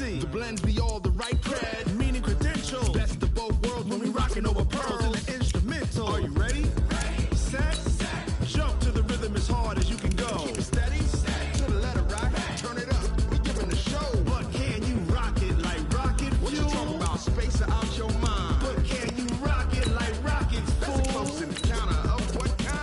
Z. The blends be all the right cred, meaning credentials. Best of both worlds when we rockin' over pearls in the instrumental. Are you ready? Ready. Set. Jump to the rhythm as hard as you can go. Keep it steady. To the letter right. Turn it up. We giving the show. But can you rock it like rocket fuel? What you talking about? Space out your mind. But can you rock it like rockets, fool? That's a close encounter of what kind?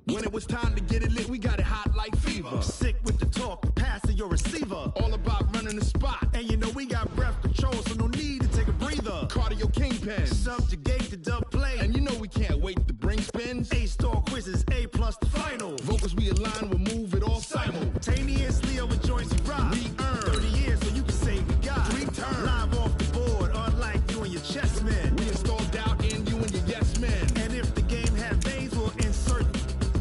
When it was time to get it lit, we got it hot like fever. Sick with the talk, the pass to your receiver. All about running the spot. And you know we got breath control, so no need to take a breather. Cardio kingpin. Subjugate the dub play. And you know we can't wait to bring spins. A-star quizzes, A+ the final. Vocals we align, we'll move it all simultaneously over joints we rock. We earn 30 years, so you can say we got 3 turns. Live off the board, unlike you and your chess men. We install doubt in you and your yes men. And if the game had veins, we'll insert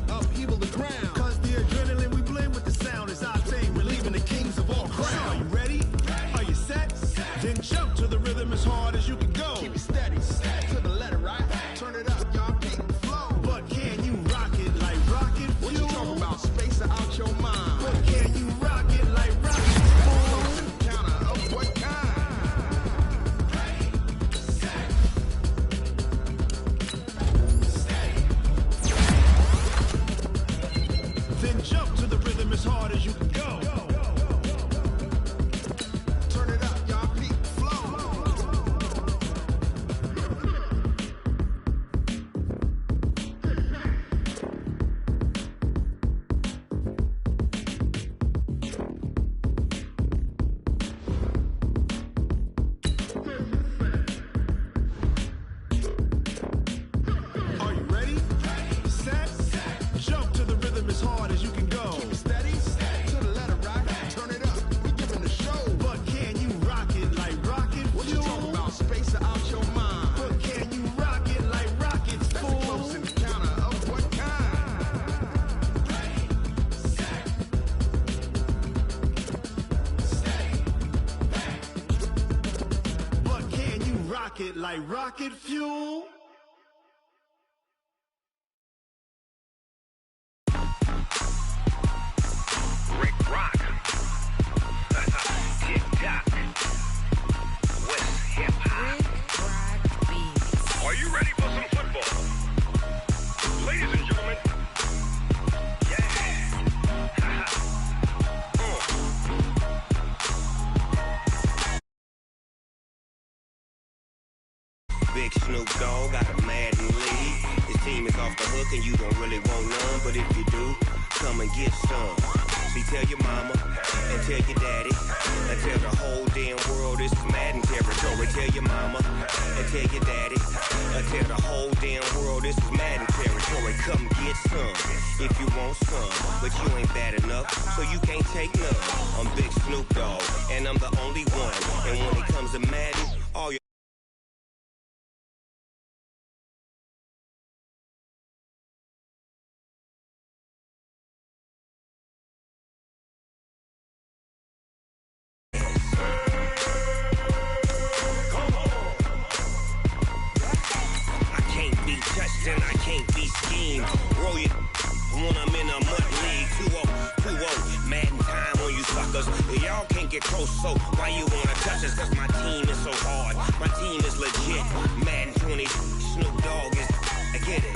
upheaval the ground. Cause the adrenaline we blend with the sound is our thing. We're leaving the kings of all crowns. So are you ready? Are you set? Then jump to the rhythm as hard as you can go. Keep it steady. To the letter right. Turn it up, y'all keep the flow. But can you rock it like rocket fuel? What you talking about? Space out your mind. But can you rock it like rocket fuel? Counter of what kind? Then jump to the rhythm as hard as you can go. Turn it up, y'all keep the flow. Are you ready? Set. Jump to the rhythm as hard as you can go. Keep it steady. To the letter right. Turn it up. We giving the show. But can you rock it like rocket fuel? What you talking about? Space out your mind. But can you rock it like rockets, fool? That's a close encounter of what kind? But can you rock it like rocket fuel? Rick Rock. Tick-tock. West hip-hop. Are you ready for some football? Ladies and gentlemen. Yeah. Big Snoop Dogg got a Madden league. His team is off the hook and you don't really want none. But if you do, come and get some. See, tell your mama and tell your daddy and tell the whole damn world this is Madden territory. Tell your mama and tell your daddy and tell the whole damn world this is Madden territory. Come get some if you want some, but you ain't bad enough, so you can't take none. I'm Big Snoop Dogg and I'm the only one. And when it comes to Madden, all your and I can't be schemed. Roll it when I'm in a mud league. 2-0, Madden time on you suckers. Y'all can't get close, so why you wanna touch us? Cause my team is so hard. My team is legit. Madden 20, Snoop Dogg is. I get it.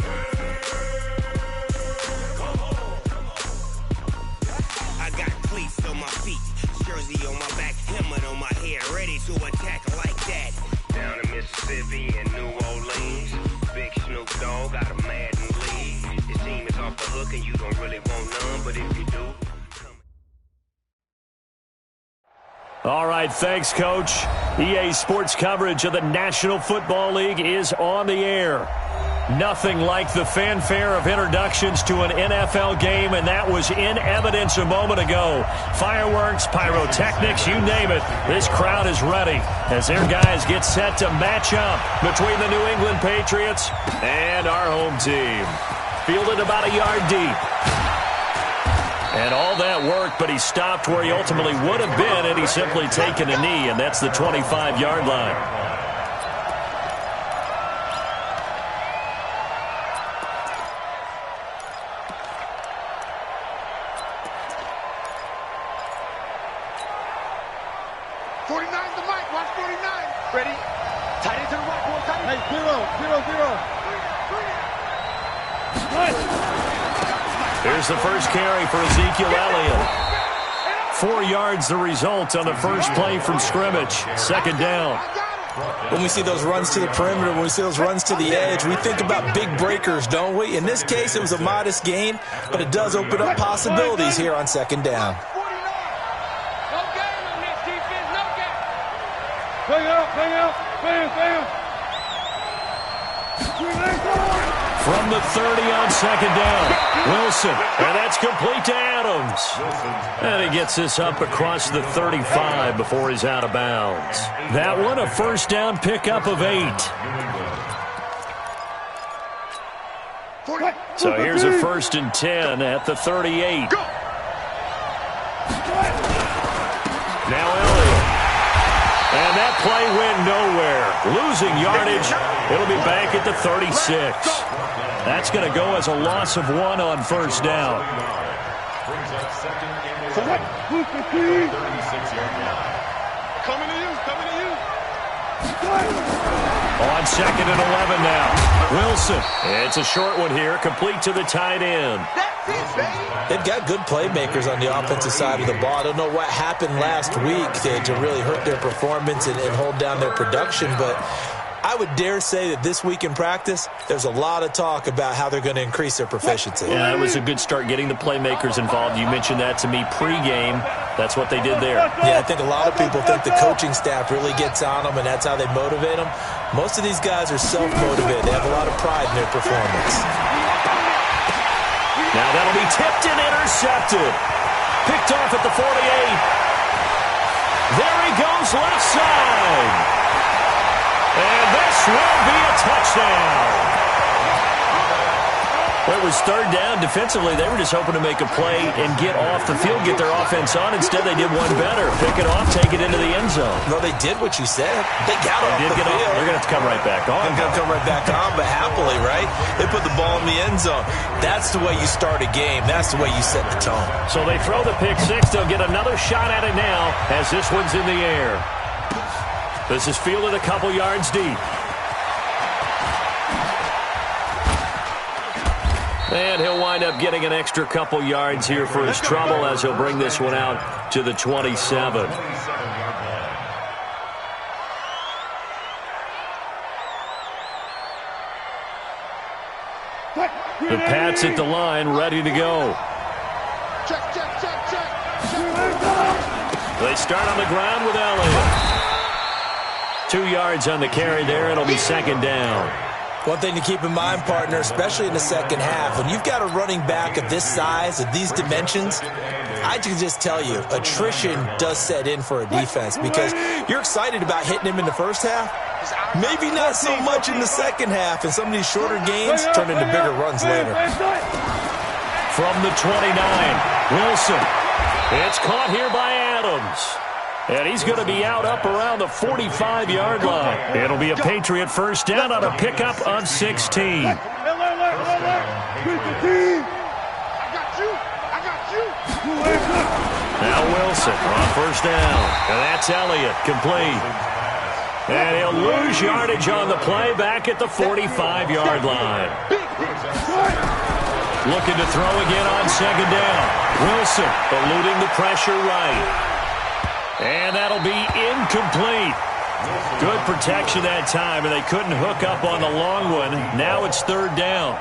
I got cleats on my feet, jersey on my back, helmet on my head, ready to attack like that. Down in Mississippi and New Orleans, Big Snoop Dogg got a Madden league. His team is off the hook and you don't really want none, but if you do, All right, thanks, Coach. EA Sports coverage of the National Football League is on the air. Nothing like the fanfare of introductions to an NFL game, and that was in evidence a moment ago. Fireworks, pyrotechnics, you name it. This crowd is ready as their guys get set to match up between the New England Patriots and our home team. Fielded about a yard deep. And all that work, but he stopped where he ultimately would have been had he simply taken a knee, and that's the 25-yard line. 49 the mic. Watch 49. Ready? Tight into the right, boy. Tight. Hey, 0-0-0. Here's the first carry for Ezekiel Elliott. 4 yards the result on the first play from scrimmage. Second down. When we see those runs to the perimeter, when we see those runs to the edge, we think about big breakers, don't we? In this case, it was a modest gain, but it does open up possibilities here on second down. From the 30 on second down, Wilson, and that's complete to Adams. And he gets this up across the 35 before he's out of bounds. That one, a first down pickup of 8. So here's a 1st and 10 at the 38. Now Elliott. And that play went nowhere. Losing yardage. It'll be back at the 36. That's going to go as a loss of 1 on first down. Coming to you. On second and 11 now. Wilson. It's a short one here, complete to the tight end. They've got good playmakers on the offensive side of the ball. I don't know what happened last week to really hurt their performance and hold down their production, but I would dare say that this week in practice, there's a lot of talk about how they're going to increase their proficiency. Yeah, it was a good start getting the playmakers involved. You mentioned that to me pregame. That's what they did there. Yeah, I think a lot of people think the coaching staff really gets on them, and that's how they motivate them. Most of these guys are self-motivated. They have a lot of pride in their performance. Now that'll be tipped and intercepted. Picked off at the 48. There he goes left side. And this will be a touchdown. Well, it was third down. Defensively, they were just hoping to make a play and get off the field, get their offense on. Instead, they did one better. Pick it off, take it into the end zone. Well, they did what you said. They got off the field. They're going to have to come right back on. They're going to come right back on, but happily, right? They put the ball in the end zone. That's the way you start a game. That's the way you set the tone. So they throw the pick six. They'll get another shot at it now as this one's in the air. This is fielded a couple yards deep. And he'll wind up getting an extra couple yards here for his trouble as he'll bring this one out to the 27. The Pats at the line, ready to go. Check. They start on the ground with Elliott. 2 yards on the carry there. It'll be second down. One thing to keep in mind, partner, especially in the second half, when you've got a running back of this size, of these dimensions, I can just tell you, attrition does set in for a defense because you're excited about hitting him in the first half. Maybe not so much in the second half, and some of these shorter gains turn into bigger runs later. From the 29, Wilson. It's caught here by Adams. And he's going to be out up around the 45-yard line. It'll be a Patriot first down on a pickup of 16. I got you. Now Wilson on first down. And that's Elliott, complete. And he'll lose yardage on the play back at the 45-yard line. Looking to throw again on second down. Wilson eluding the pressure right. And that'll be incomplete. Good protection that time, and they couldn't hook up on the long one. Now it's third down.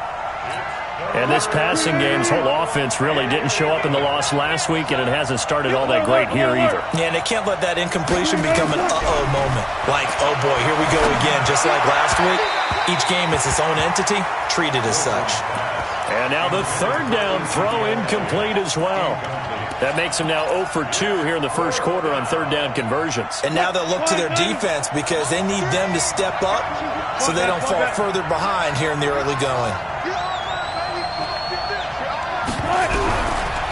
And this passing game's whole offense really didn't show up in the loss last week, and it hasn't started all that great here either. Yeah, and they can't let that incompletion become an uh-oh moment. Like, oh boy, here we go again. Just like last week, each game is its own entity, treated as such. And now the third down throw incomplete as well. That makes them now 0 for 2 here in the first quarter on third down conversions. And now they'll look to their defense because they need them to step up so they don't fall further behind here in the early going.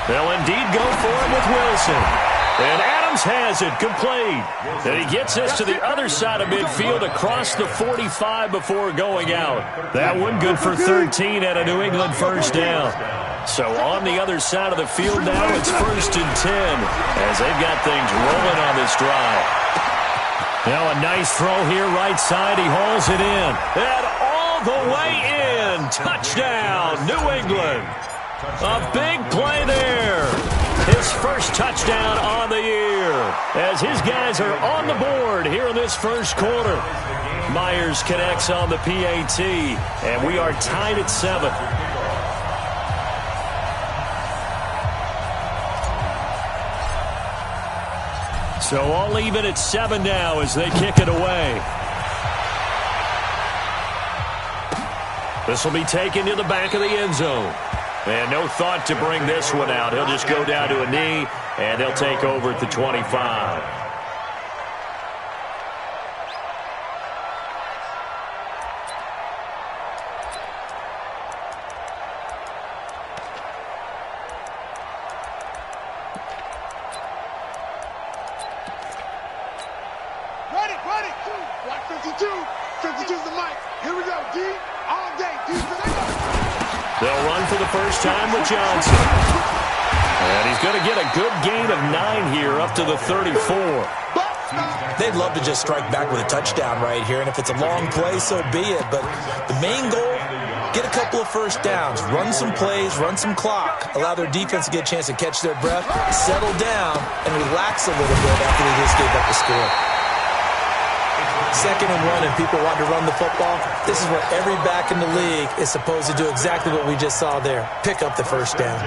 They'll indeed go for it with Wilson. And Adams has it complete. And he gets this to the other side of midfield across the 45 before going out. That one good for 13 at a New England first down. So on the other side of the field now, it's 1st and 10 as they've got things rolling on this drive. Now a nice throw here, right side. He hauls it in. And all the way in. Touchdown, New England. A big play there. His first touchdown on the year as his guys are on the board here in this first quarter. Myers connects on the PAT, and we are tied at 7. So all even at 7 now as they kick it away. This will be taken to the back of the end zone. And no thought to bring this one out. He'll just go down to a knee, and they'll take over at the 25. Ready. Block 52. 52's the mic. Here we go. D all day. They'll run for the first time with Johnson. And he's going to get a good gain of 9 here up to the 34. They'd love to just strike back with a touchdown right here, and if it's a long play, so be it. But the main goal, get a couple of first downs, run some plays, run some clock, allow their defense to get a chance to catch their breath, settle down, and relax a little bit after they just gave up the score. 2nd and 1 and people want to run the football. This is where every back in the league is supposed to do exactly what we just saw there. Pick up the first down.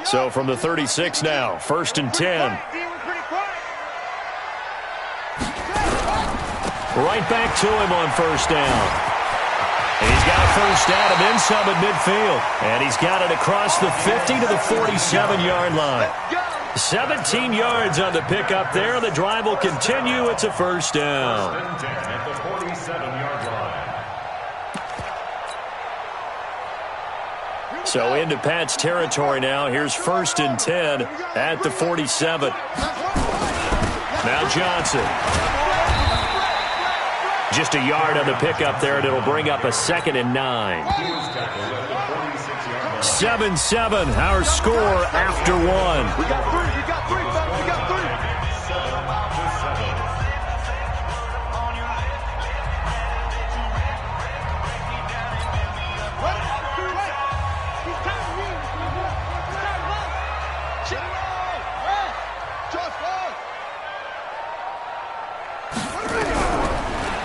So from the 36 now, 1st and 10. Right back to him on first down. And he's got a first down and then some at midfield. And he's got it across the 50 to the 47-yard line. 17 yards on the pickup there. The drive will continue. It's a first down. At the 47-yard line. So into Pat's territory now. Here's 1st and 10 at the 47. Now Johnson. Just a yard on the pickup there, and it'll bring up a 2nd and 9. 7-7, our score after 1. We got 3, folks. We got 3.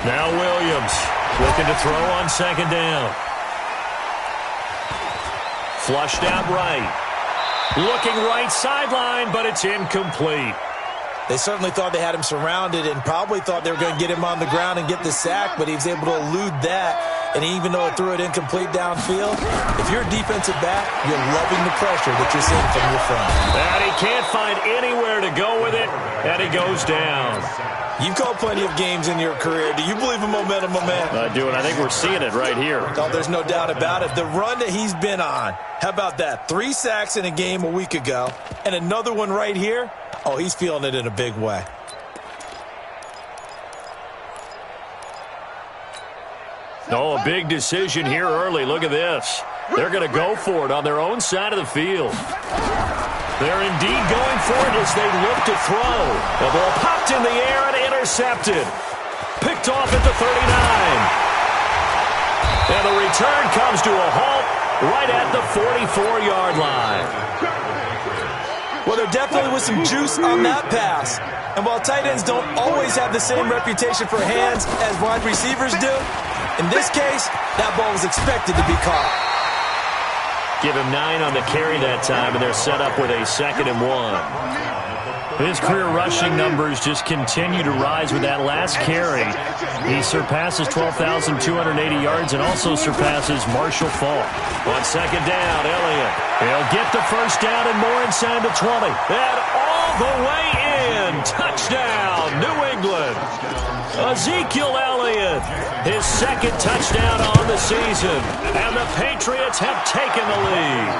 Now Williams looking to throw on 2nd down. Flushed out right. Looking right sideline, but it's incomplete. They certainly thought they had him surrounded and probably thought they were going to get him on the ground and get the sack, but he was able to elude that. And even though it threw it incomplete downfield, if you're a defensive back, you're loving the pressure that you're seeing from your front. And he can't find anywhere to go with it, and he goes down. You've called plenty of games in your career. Do you believe in momentum, my man? I do, and I think we're seeing it right here. Oh, there's no doubt about it. The run that he's been on, how about that? 3 sacks in a game a week ago, and another one right here. Oh, he's feeling it in a big way. Oh, a big decision here early. Look at this. They're going to go for it on their own side of the field. They're indeed going for it as they look to throw. The ball popped in the air and intercepted. Picked off at the 39. And the return comes to a halt right at the 44-yard line. Well, there definitely was some juice on that pass. And while tight ends don't always have the same reputation for hands as wide receivers do, in this case, that ball was expected to be caught. Give him 9 on the carry that time, and they're set up with a 2nd and 1. His career rushing numbers just continue to rise with that last carry. He surpasses 12,280 yards and also surpasses Marshall Faulk. On 2nd down, Elliott. He'll get the first down and more inside the 20. And all the way in. Touchdown, New England. Ezekiel Elliott, his 2nd touchdown on the season. And the Patriots have taken the lead.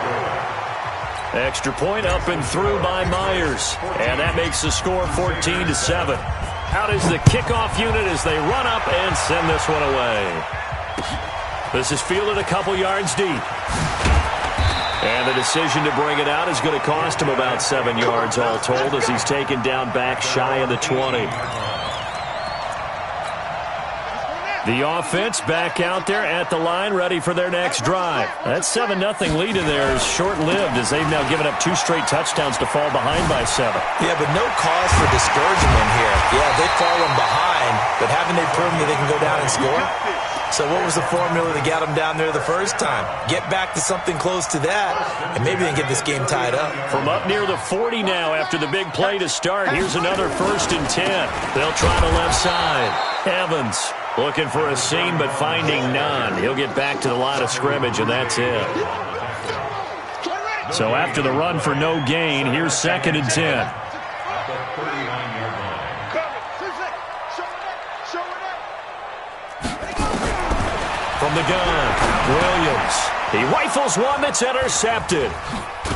Extra point up and through by Myers. And that makes the score 14-7. Out is the kickoff unit as they run up and send this one away. This is fielded a couple yards deep. And the decision to bring it out is going to cost him about 7 yards all told as he's taken down back shy of the 20. The offense back out there at the line, ready for their next drive. That 7-0 lead in there is short-lived as they've now given up 2 straight touchdowns to fall behind by 7. Yeah, but no cause for discouragement here. Yeah, they've fallen behind, but haven't they proven that they can go down and score? So what was the formula that got them down there the first time? Get back to something close to that, and maybe they can get this game tied up. From up near the 40 now after the big play to start, here's another 1st and 10. They'll try the left side. Evans looking for a seam, but finding none. He'll get back to the line of scrimmage, and that's it. So after the run for no gain, here's 2nd and 10. From the gun, Williams. He rifles one that's intercepted.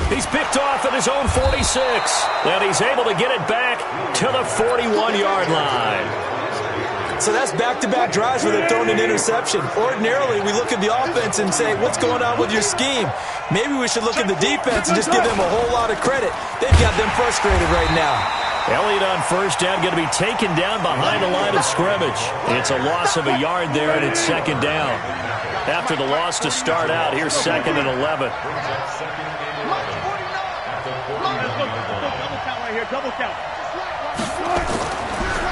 He's picked off at his own 46, and he's able to get it back to the 41-yard line. So that's back-to-back drives where they've thrown an interception. Ordinarily, we look at the offense and say, what's going on with your scheme? Maybe we should look at the defense and just give them a whole lot of credit. They've got them frustrated right now. Elliott on first down, going to be taken down behind the line of scrimmage. It's a loss of a yard there, and it's 2nd down. After the loss to start out, here's 2nd and 11.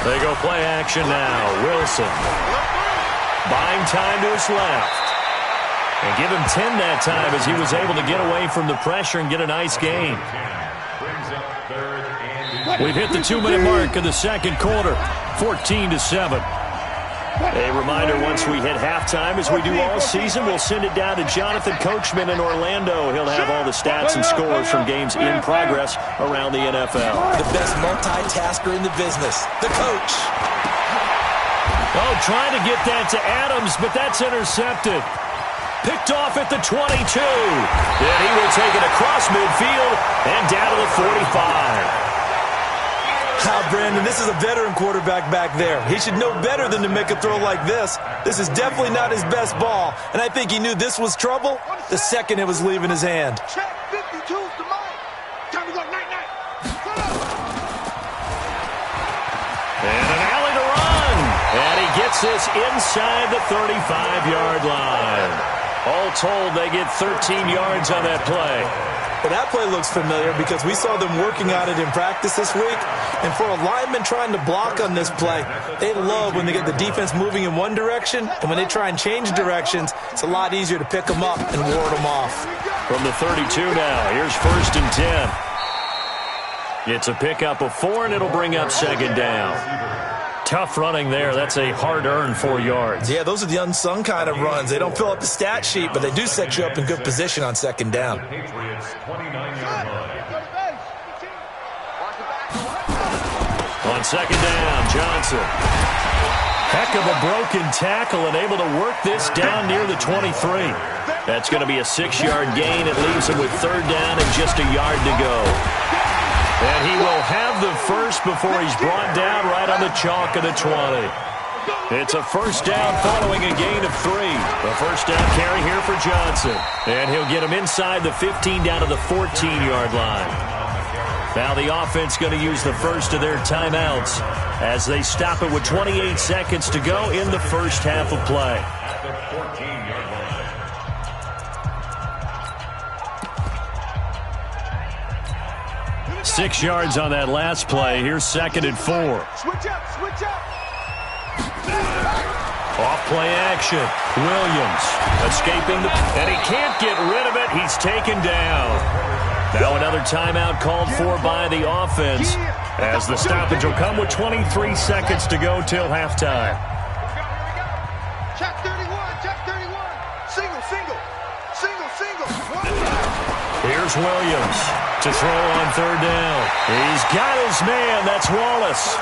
They go play action now. Wilson buying time to his left. And give him 10 that time as he was able to get away from the pressure and get a nice gain. We've hit the 2-minute mark of the second quarter, 14-7. A reminder, once we hit halftime, as we do all season, we'll send it down to Jonathan Coachman in Orlando. He'll have all the stats and scores from games in progress around the NFL. The best multitasker in the business, the coach. Oh, trying to get that to Adams, but that's intercepted. Picked off at the 22. Then he will take it across midfield and down to the 45. Now, Brandon, this is a veteran quarterback back there. He should know better than to make a throw like this. This is definitely not his best ball, and I think he knew this was trouble the second it was leaving his hand. Check 52's the mine. Time to go night-night. And an alley to run. And he gets this inside the 35-yard line. All told, they get 13 yards on that play. Well, that play looks familiar because we saw them working on it in practice this week. And for a lineman trying to block on this play, they love when they get the defense moving in one direction. And when they try and change directions, it's a lot easier to pick them up and ward them off. From the 32 now, here's 1st and 10. It's a pickup of 4, and it'll bring up 2nd down. Tough running there. That's a hard-earned 4 yards. Yeah, those are the unsung kind of runs. They don't fill up the stat sheet, but they do set you up in good position on 2nd down. On 2nd down, Johnson. Heck of a broken tackle and able to work this down near the 23. That's going to be a 6-yard gain. It leaves him with 3rd down and just a yard to go. And he will have the first before he's brought down right on the chalk of the 20. It's a 1st down following a gain of 3. The 1st down carry here for Johnson. And he'll get him inside the 15 down to the 14-yard line. Now the offense going to use the first of their timeouts as they stop it with 28 seconds to go in the first half of play. 6 yards on that last play. Here's 2nd and 4. Switch up, switch up. Off play action. Williams escaping and he can't get rid of it. He's taken down. Now another timeout called for by the offense as the stoppage will come with 23 seconds to go till halftime. Check 31, check 31. Single, single, single, single. Here's Williams to throw on 3rd down. He's got his man. That's Wallace.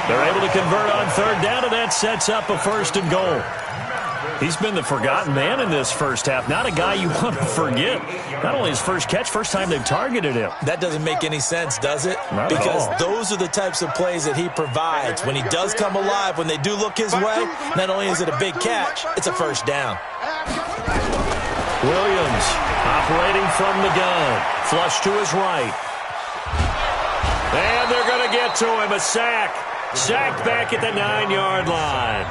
They're able to convert on 3rd down, and that sets up a 1st and goal. He's been the forgotten man in this first half. Not a guy you want to forget. Not only his first catch, first time they've targeted him. That doesn't make any sense, does it? Not because at all. Those are the types of plays that he provides. When he does come alive, when they do look his way, not only is it a big catch, it's a first down. Williams operating from the gun. Flush to his right. And they're going to get to him. A sack. Sacked back at the 9-yard line.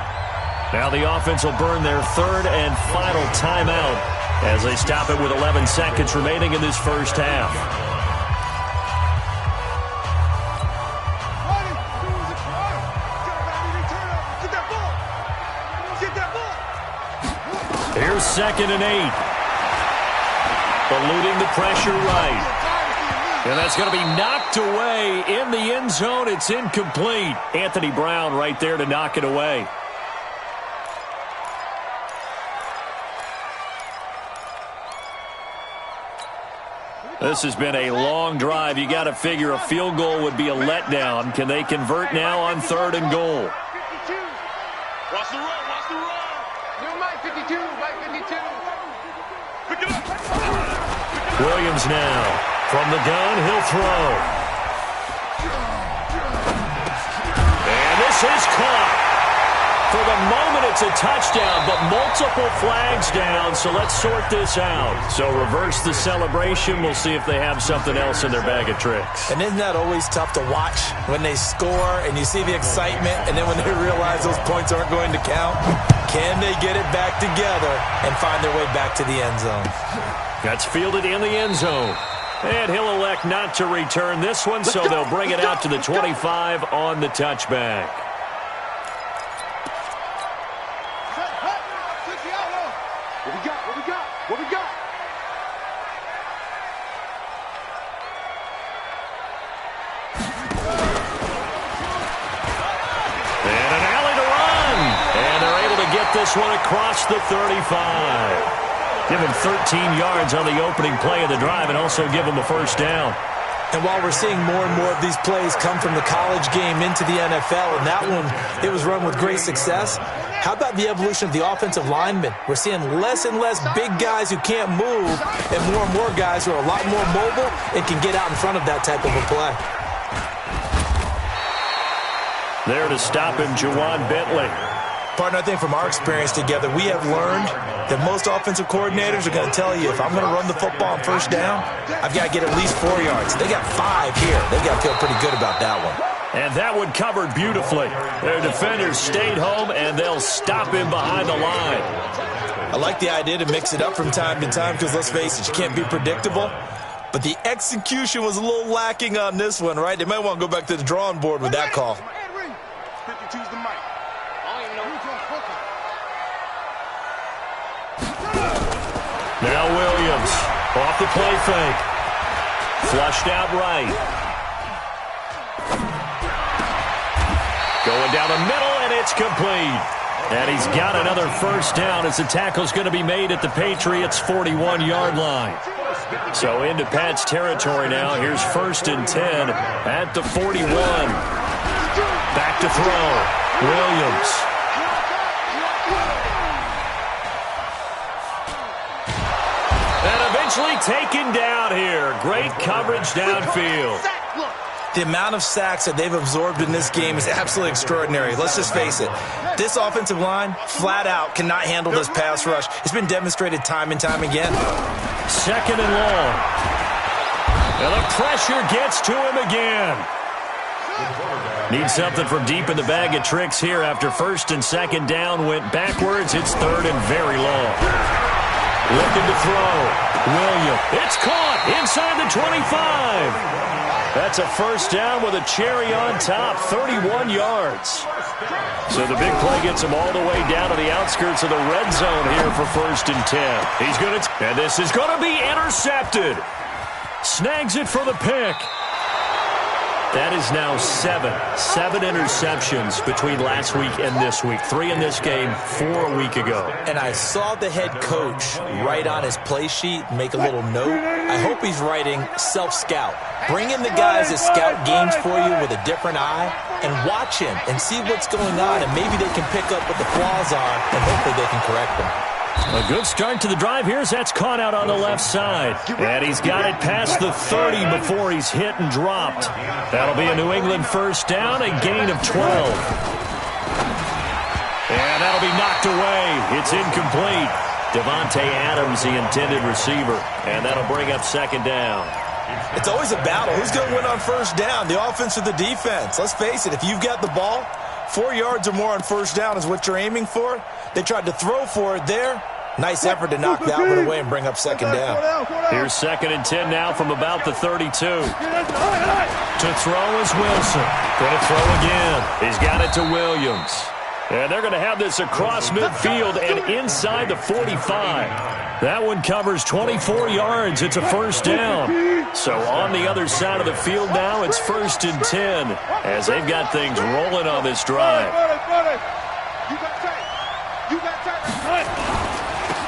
Now the offense will burn their third and final timeout as they stop it with 11 seconds remaining in this first half. Here's 2nd and 8. Eluding the pressure right. And that's going to be knocked away in the end zone. It's incomplete. Anthony Brown right there to knock it away. This has been a long drive. You got to figure a field goal would be a letdown. Can they convert now on 3rd and goal? Watch the run, watch the run. New Mike 52, Mike 52. Pick it up. Williams now. From the gun, he'll throw. And this is caught. For the moment, it's a touchdown, but multiple flags down, so let's sort this out. So reverse the celebration. We'll see if they have something else in their bag of tricks. And isn't that always tough to watch when they score and you see the excitement, and then when they realize those points aren't going to count? Can they get it back together and find their way back to the end zone? That's fielded in the end zone. And he'll elect not to return this one, so they'll bring it out to the 25 on the touchback. What we got? And an alley to run. And they're able to get this one across the 35. Give him 13 yards on the opening play of the drive and also give him a first down. And while we're seeing more and more of these plays come from the college game into the NFL, and that one, it was run with great success, how about the evolution of the offensive linemen? We're seeing less and less big guys who can't move and more guys who are a lot more mobile and can get out in front of that type of a play. There to stop him, Juwan Bentley. Partner, I think from our experience together, we have learned that most offensive coordinators are going to tell you, if I'm going to run the football on first down, I've got to get at least 4 yards. They got 5 here. They've got to feel pretty good about that one. And that one covered beautifully. Their defenders stayed home, and they'll stop him behind the line. I like the idea to mix it up from time to time because, let's face it, you can't be predictable. But the execution was a little lacking on this one, right? They might want to go back to the drawing board with that call. 52's the mic. Now Williams, off the play fake. Flushed out right. Going down the middle, and it's complete. And he's got another first down as the tackle's going to be made at the Patriots' 41-yard line. So into Pat's territory now. Here's 1st and 10 at the 41. Back to throw. Williams. And eventually taken down here. Great coverage downfield. The amount of sacks that they've absorbed in this game is absolutely extraordinary. Let's just face it. This offensive line, flat out, cannot handle this pass rush. It's been demonstrated time and time again. 2nd and long. And the pressure gets to him again. Needs something from deep in the bag of tricks here after 1st and 2nd down. Went backwards. It's 3rd and very long. Looking to throw. Williams. It's caught inside the 25. That's a first down with a cherry on top, 31 yards. So the big play gets him all the way down to the outskirts of the red zone here for 1st and 10. He's going to, and this is going to be intercepted. Snags it for the pick. That is now 7 interceptions between last week and this week. 3 in this game, 4 a week ago. And I saw the head coach write on his play sheet, make a little note. I hope he's writing self-scout. Bring in the guys that scout games for you with a different eye and watch him and see what's going on, and maybe they can pick up what the flaws are, and hopefully they can correct them. A good start to the drive here as that's caught out on the left side. And he's got it past the 30 before he's hit and dropped. That'll be a New England first down, a gain of 12. And that'll be knocked away. It's incomplete. Devontae Adams, the intended receiver. And that'll bring up second down. It's always a battle. Who's going to win on first down, the offense or the defense? Let's face it, if you've got the ball, 4 yards or more on first down is what you're aiming for. They tried to throw for it there. Nice effort to knock that one away and bring up second down. Here's 2nd and 10 now from about the 32. To throw is Wilson. Going to throw again. He's got it to Williams. And they're going to have this across midfield and inside the 45. That one covers 24 yards. It's a first down. So on the other side of the field now, it's 1st and 10 as they've got things rolling on this drive.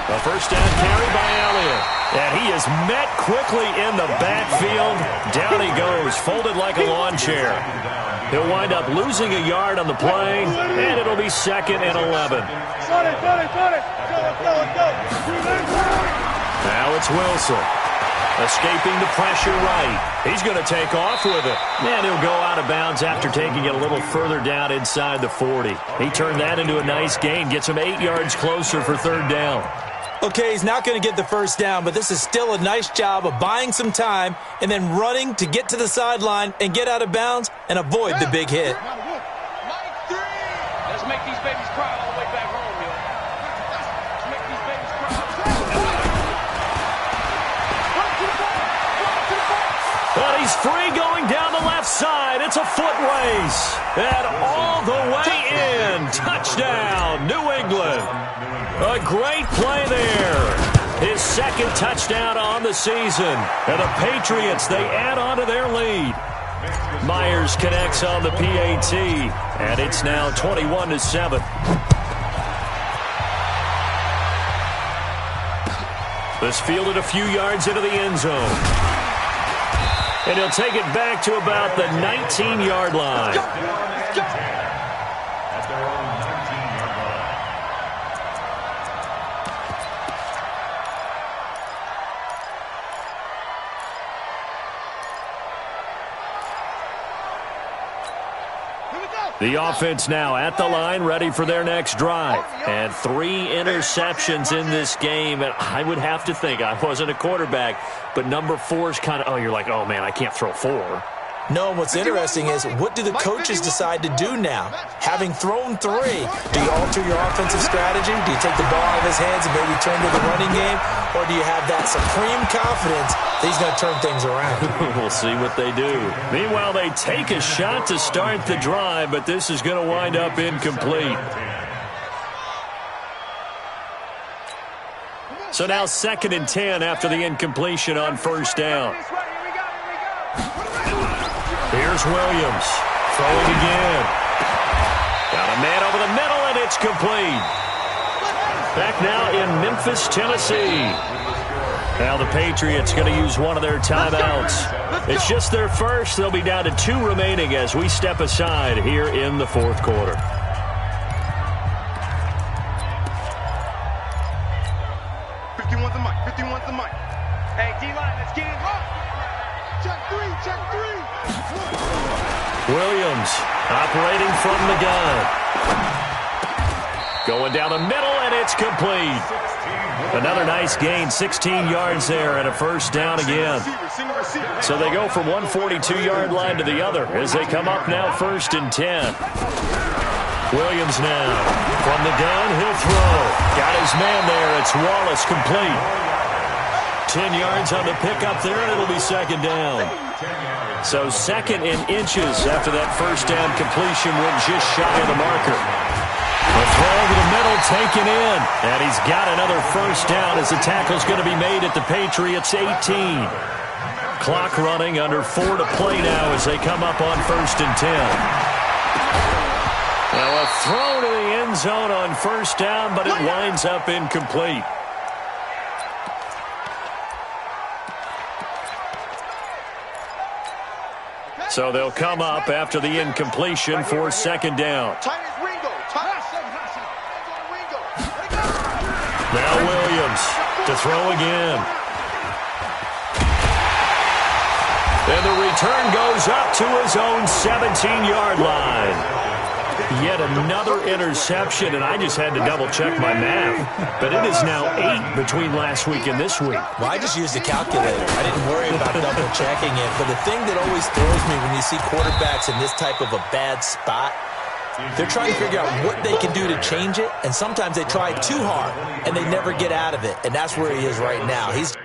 A first down carry by Elliott. And he is met quickly in the backfield. Down he goes, folded like a lawn chair. He'll wind up losing a yard on the play, and it'll be 2nd and 11. Now it's Wilson. Escaping the pressure right. He's going to take off with it. And he'll go out of bounds after taking it a little further down inside the 40. He turned that into a nice gain. Gets him 8 yards closer for 3rd down. Okay, he's not going to get the first down, but this is still a nice job of buying some time and then running to get to the sideline and get out of bounds and avoid the big hit. Let's make these babies cry all the way back home, yo. Let's make these babies cry. But he's free going down the left side. It's a foot race. And all the way in. Touchdown, New England. A great play there. His 2nd touchdown on the season. And the Patriots, they add on to their lead. Myers connects on the PAT. And it's now 21-7. This fielded a few yards into the end zone. And he'll take it back to about the 19-yard line. The offense now at the line, ready for their next drive. And 3 interceptions in this game. And I would have to think, I wasn't a quarterback, but number 4 is kind of, you're like, oh, man, I can't throw 4. No, and what's interesting is, what do the coaches decide to do now? Having thrown 3, do you alter your offensive strategy? Do you take the ball out of his hands and maybe turn to the running game? Or do you have that supreme confidence that he's going to turn things around? We'll see what they do. Meanwhile, they take a shot to start the drive, but this is going to wind up incomplete. So now 2nd and 10 after the incompletion on first down. Here's Williams. Throwing again. Got a man over the middle, and it's complete. Back now in Memphis, Tennessee. Now the Patriots going to use one of their timeouts. It's just their first. They'll be down to 2 remaining as we step aside here in the 4th quarter. Hey, D-line, let's get it. Check 3, check 3. Williams operating from the gun. Going down the middle, and it's complete. Another nice gain, 16 yards there, and a first down again. So they go from one 42-yard line to the other as they come up now 1st and 10. Williams now from the gun, he'll throw. Got his man there, it's Wallace, complete. 10 yards on the pickup there, and it'll be 2nd down. So 2nd in inches after that first down completion went just shy of the marker. A throw over the middle taken in, and he's got another first down as the tackle's going to be made at the Patriots 18. Clock running, under 4 to play now as they come up on 1st and 10. Now a throw to the end zone on first down, but it winds up incomplete. So they'll come up after the incompletion for second down. Now Williams to throw again. And the return goes up to his own 17-yard line. Yet another interception, and I just had to double-check my math. But it is now 8 between last week and this week. Well, I just used a calculator. I didn't worry about double-checking it. But the thing that always throws me when you see quarterbacks in this type of a bad spot, they're trying to figure out what they can do to change it, and sometimes they try too hard, and they never get out of it. And that's where he is right now. He's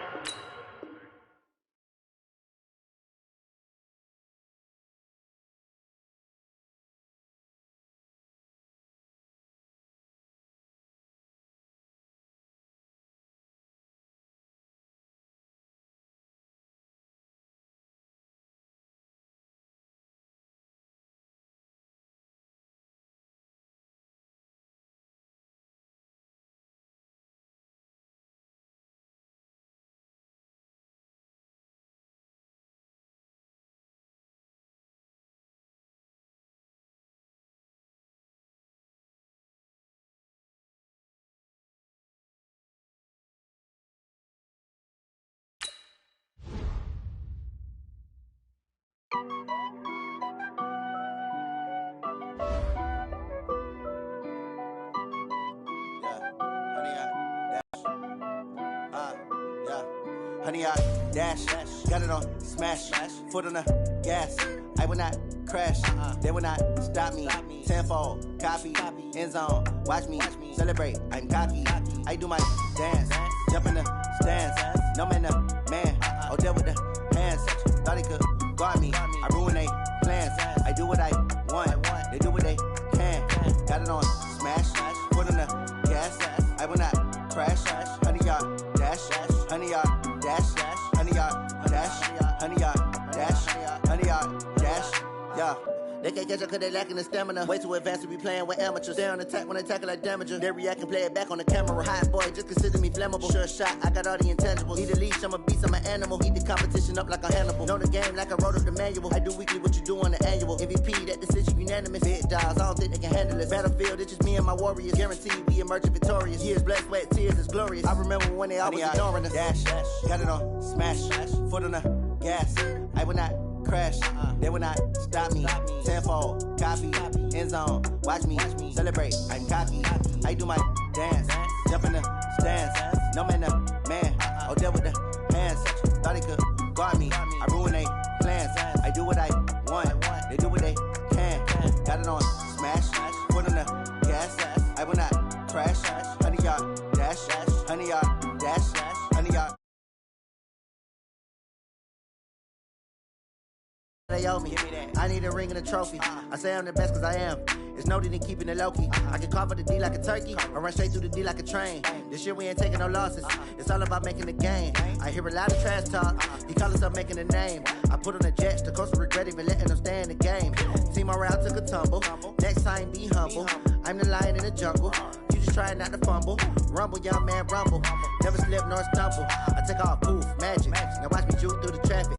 Honey, I dash, got it on smash, foot on the gas. I will not crash, they will not stop me. Tenfold, copy, end zone, watch me celebrate. I'm cocky, I do my dance, jump in the stands. No man, the man, oh, deal with the hands. Thought he could guard me, I ruin they plans. I do what I want, they do what they can. Got it on smash, foot on the gas. I will not crash, honey, y'all dash, honey, y'all dash, honey, y'all dash, honey, y'all dash, honey, y'all dash, yeah. They can't catch up cause they lacking the stamina. Way too advanced to be playing with amateurs. Stay on attack when they tackle like damager. They react and play it back on the camera. Hot boy, just consider me flammable. Sure shot, I got all the intangibles. Need a leash, I'm a beast, I'm an animal. Eat the competition up like a Hannibal. Know the game like I wrote up the manual. I do weekly what you do on the annual. MVP, that decision unanimous. Big dogs, I don't think they can handle it. Battlefield, it's just me and my warriors. Guaranteed we emerge victorious. Years, blood, sweat, tears, it's glorious. I remember when they always ignoring us. Dash, got it on smash, foot on the gas. I will not crash, they will not stop me. Tenfold, copy, end zone, watch me celebrate. I'm cocky, I do my dance, jump in the stands. No man, the man, oh, deal with the hands. Thought he could guard me, I ruin they plans. I do what I want, they do what they can. Got it on smash, foot on the gas. I will not crash, honey, y'all dash, honey, y'all dash, honey, y'all. They owe me. I need a ring and a trophy. I say I'm the best cause I am. It's no need in keeping it low-key. I can carve up the D like a turkey or run straight through the D like a train. This year we ain't taking no losses. It's all about making the game. I hear a lot of trash talk. He call us up making a name. I put on the jets. The coach will regret even letting them stay in the game. Team around took a tumble. Next time be humble. I'm the lion in the jungle. You just trying not to fumble. Rumble, young man, rumble. Never slip nor stumble. I take off, poof, magic. Now watch me juke through the traffic.